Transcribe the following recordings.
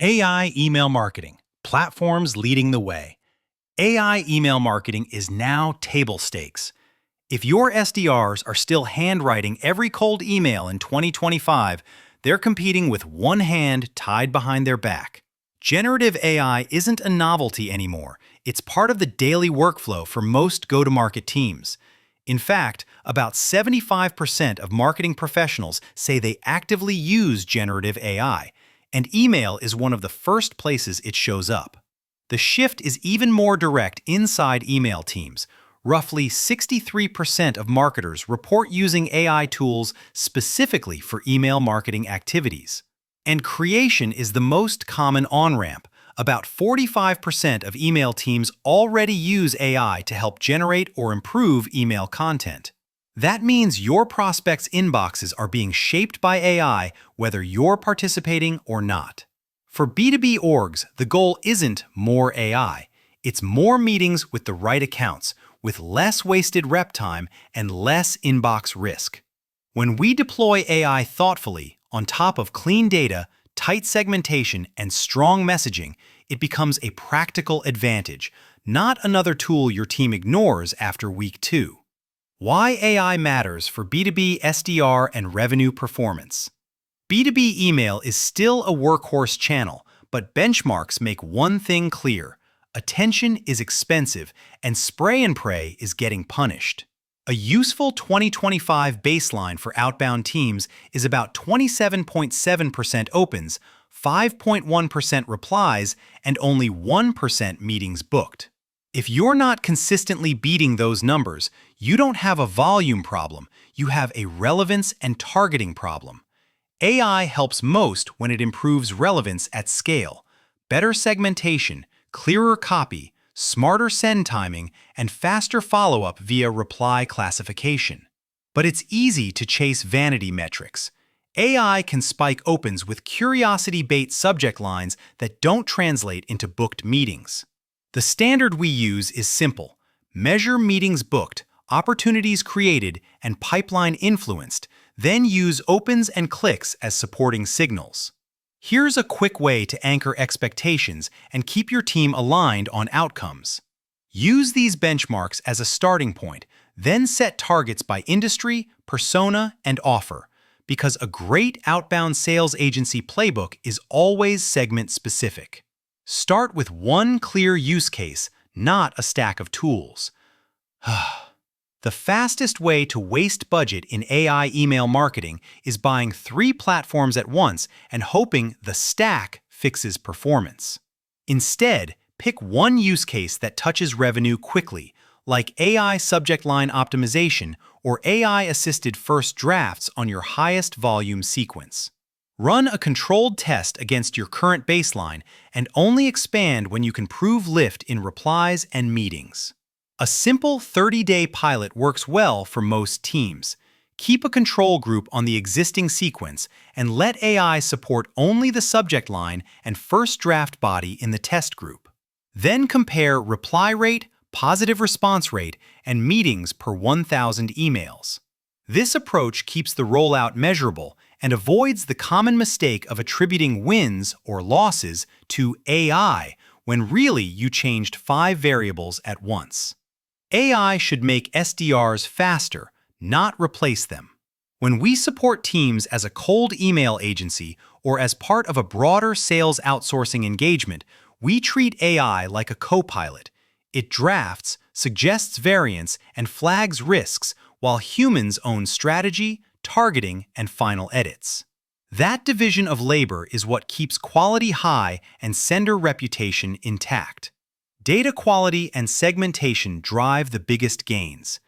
AI email marketing, platforms leading the way. AI email marketing is now table stakes. If your SDRs are still handwriting every cold email in 2025, they're competing with one hand tied behind their back. Generative AI isn't a novelty anymore. It's part of the daily workflow for most go-to-market teams. In fact, about 75% of marketing professionals say they actively use generative AI, and email is one of the first places it shows up. The shift is even more direct inside email teams. Roughly 63% of marketers report using AI tools specifically for email marketing activities. And creation is the most common on-ramp. About 45% of email teams already use AI to help generate or improve email content. That means your prospects' inboxes are being shaped by AI, whether you're participating or not. For B2B orgs, the goal isn't more AI. It's more meetings with the right accounts, with less wasted rep time and less inbox risk. When we deploy AI thoughtfully, on top of clean data, tight segmentation, and strong messaging, it becomes a practical advantage, not another tool your team ignores after week 2. Why AI matters for B2B SDR and revenue performance. B2B email is still a workhorse channel, but benchmarks make one thing clear: attention is expensive, and spray and pray is getting punished. A useful 2025 baseline for outbound teams is about 27.7% opens, 5.1% replies, and only 1% meetings booked. If you're not consistently beating those numbers, you don't have a volume problem, you have a relevance and targeting problem. AI helps most when it improves relevance at scale. Better segmentation, clearer copy, smarter send timing, and faster follow-up via reply classification. But it's easy to chase vanity metrics. AI can spike opens with curiosity bait subject lines that don't translate into booked meetings. The standard we use is simple: measure meetings booked, opportunities created, and pipeline influenced, then use opens and clicks as supporting signals. Here's a quick way to anchor expectations and keep your team aligned on outcomes. Use these benchmarks as a starting point, then set targets by industry, persona, and offer, because a great outbound sales agency playbook is always segment-specific. Start with one clear use case, not a stack of tools. The fastest way to waste budget in AI email marketing is buying 3 platforms at once and hoping the stack fixes performance. Instead, pick one use case that touches revenue quickly, like AI subject line optimization or AI-assisted first drafts on your highest volume sequence. Run a controlled test against your current baseline and only expand when you can prove lift in replies and meetings. A simple 30-day pilot works well for most teams. Keep a control group on the existing sequence and let AI support only the subject line and first draft body in the test group. Then compare reply rate, positive response rate, and meetings per 1,000 emails. This approach keeps the rollout measurable and avoids the common mistake of attributing wins or losses to AI when really you changed 5 variables at once. AI should make SDRs faster, not replace them. When we support teams as a cold email agency or as part of a broader sales outsourcing engagement, we treat AI like a co-pilot. It drafts, suggests variants, and flags risks, while humans own strategy, targeting, and final edits. That division of labor is what keeps quality high and sender reputation intact. Data quality and segmentation drive the biggest gains.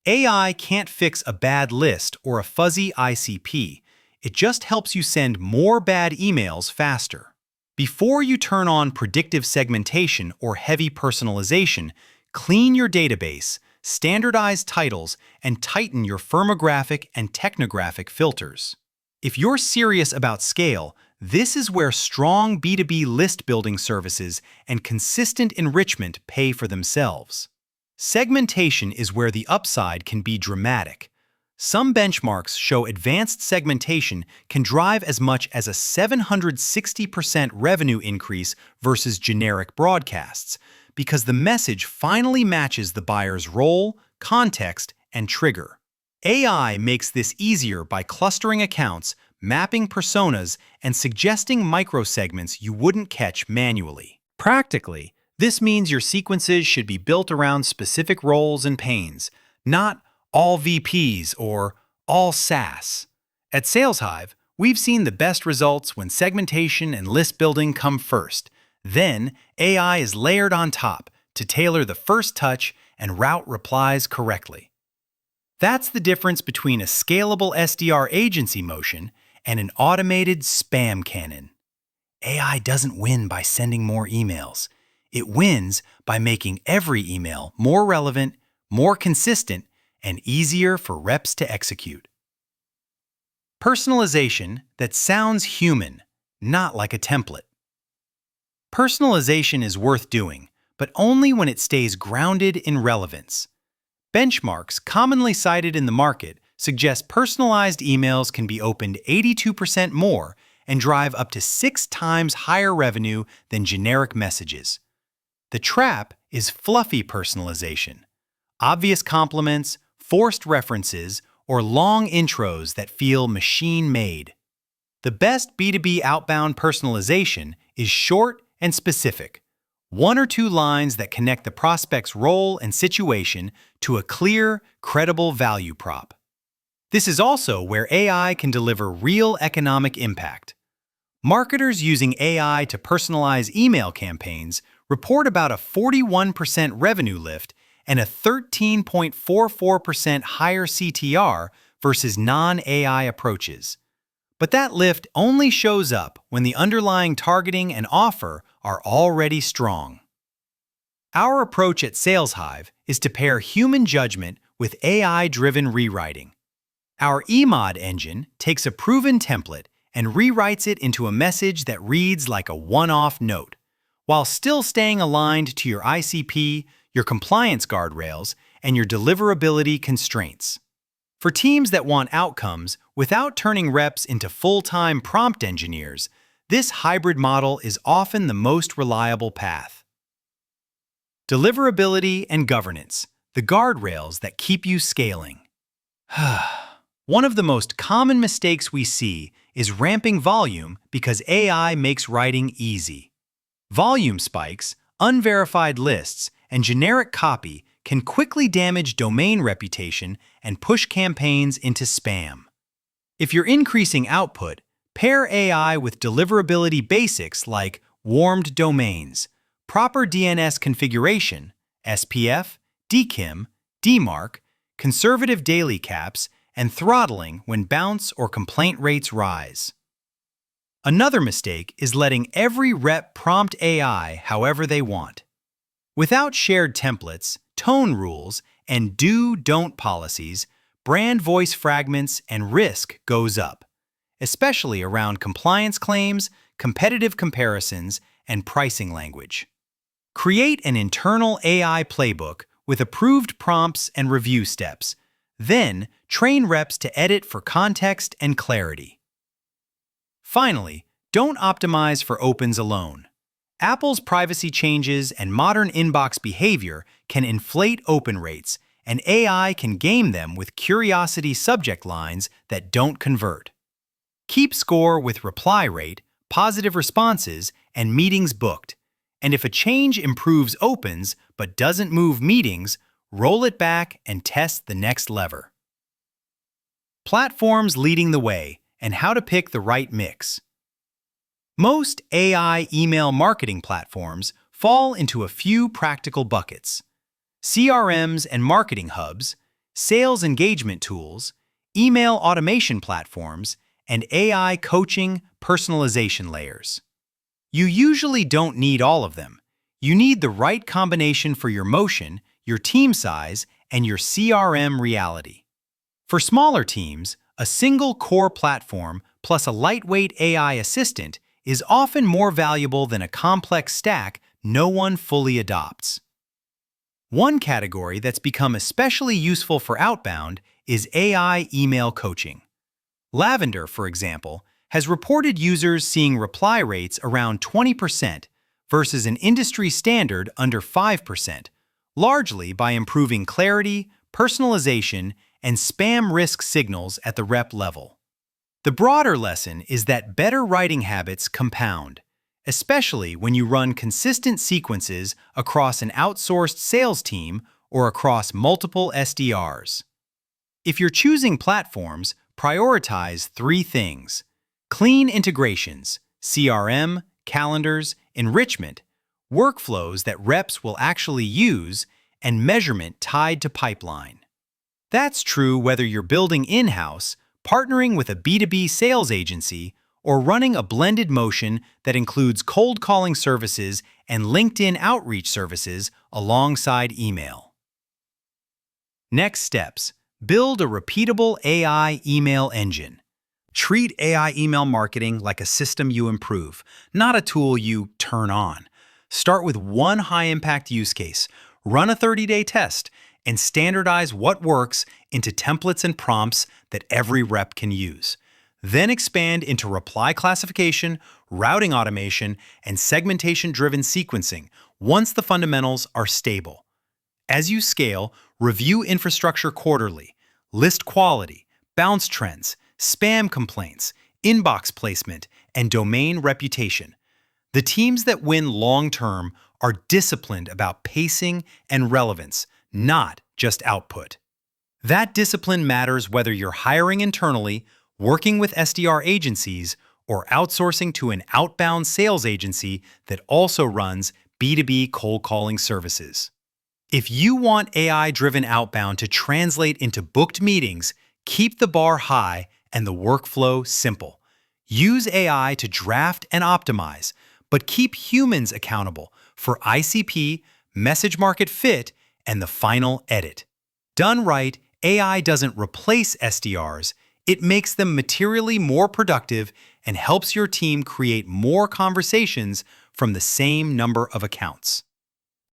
AI can't fix a bad list or a fuzzy ICP. It just helps you send more bad emails faster. Before you turn on predictive segmentation or heavy personalization, clean your database, standardize titles, and tighten your firmographic and technographic filters. If you're serious about scale, this is where strong B2B list-building services and consistent enrichment pay for themselves. Segmentation is where the upside can be dramatic. Some benchmarks show advanced segmentation can drive as much as a 760% revenue increase versus generic broadcasts, because the message finally matches the buyer's role, context, and trigger. AI makes this easier by clustering accounts, mapping personas, and suggesting microsegments you wouldn't catch manually. Practically, this means your sequences should be built around specific roles and pains, not all VPs or all SaaS. At SalesHive, we've seen the best results when segmentation and list building come first. Then, AI is layered on top to tailor the first touch and route replies correctly. That's the difference between a scalable SDR agency motion and an automated spam cannon. AI doesn't win by sending more emails. It wins by making every email more relevant, more consistent, and easier for reps to execute. Personalization that sounds human, not like a template. Personalization is worth doing, but only when it stays grounded in relevance. Benchmarks commonly cited in the market suggest personalized emails can be opened 82% more and drive up to 6 times higher revenue than generic messages. The trap is fluffy personalization. Obvious compliments, forced references, or long intros that feel machine-made. The best B2B outbound personalization is short and specific. 1 or 2 lines that connect the prospect's role and situation to a clear, credible value prop. This is also where AI can deliver real economic impact. Marketers using AI to personalize email campaigns report about a 41% revenue lift and a 13.44% higher CTR versus non-AI approaches. But that lift only shows up when the underlying targeting and offer are already strong. Our approach at SalesHive is to pair human judgment with AI-driven rewriting. Our eMod engine takes a proven template and rewrites it into a message that reads like a one-off note, while still staying aligned to your ICP, your compliance guardrails, and your deliverability constraints. For teams that want outcomes without turning reps into full-time prompt engineers, this hybrid model is often the most reliable path. Deliverability and governance, the guardrails that keep you scaling. One of the most common mistakes we see is ramping volume because AI makes writing easy. Volume spikes, unverified lists, and generic copy can quickly damage domain reputation and push campaigns into spam. If you're increasing output, pair AI with deliverability basics like warmed domains, proper DNS configuration, SPF, DKIM, DMARC, conservative daily caps, and throttling when bounce or complaint rates rise. Another mistake is letting every rep prompt AI however they want. Without shared templates, tone rules, and do-don't policies, brand voice fragments and risk goes up, especially around compliance claims, competitive comparisons, and pricing language. Create an internal AI playbook with approved prompts and review steps. Then, train reps to edit for context and clarity. Finally, don't optimize for opens alone. Apple's privacy changes and modern inbox behavior can inflate open rates, and AI can game them with curiosity subject lines that don't convert. Keep score with reply rate, positive responses, and meetings booked. And if a change improves opens but doesn't move meetings, roll it back and test the next lever. Platforms leading the way and how to pick the right mix. Most AI email marketing platforms fall into a few practical buckets: CRMs and marketing hubs, sales engagement tools, email automation platforms, and AI coaching personalization layers. You usually don't need all of them. You need the right combination for your motion, your team size, and your CRM reality. For smaller teams, a single core platform plus a lightweight AI assistant is often more valuable than a complex stack no one fully adopts. One category that's become especially useful for outbound is AI email coaching. Lavender, for example, has reported users seeing reply rates around 20% versus an industry standard under 5%, largely by improving clarity, personalization, and spam risk signals at the rep level. The broader lesson is that better writing habits compound, especially when you run consistent sequences across an outsourced sales team or across multiple SDRs. If you're choosing platforms, prioritize 3 things: clean integrations, CRM, calendars, enrichment, workflows that reps will actually use, and measurement tied to pipeline. That's true whether you're building in-house, partnering with a B2B sales agency, or running a blended motion that includes cold calling services and LinkedIn outreach services alongside email. Next steps: build a repeatable AI email engine. Treat AI email marketing like a system you improve, not a tool you turn on. Start with one high-impact use case, run a 30-day test, and standardize what works into templates and prompts that every rep can use. Then expand into reply classification, routing automation, and segmentation-driven sequencing once the fundamentals are stable. As you scale, review infrastructure quarterly, list quality, bounce trends, spam complaints, inbox placement, and domain reputation. The teams that win long-term are disciplined about pacing and relevance, not just output. That discipline matters whether you're hiring internally, working with SDR agencies, or outsourcing to an outbound sales agency that also runs B2B cold calling services. If you want AI-driven outbound to translate into booked meetings, keep the bar high and the workflow simple. Use AI to draft and optimize, but keep humans accountable for ICP, message market fit, and the final edit. Done right, AI doesn't replace SDRs, it makes them materially more productive and helps your team create more conversations from the same number of accounts.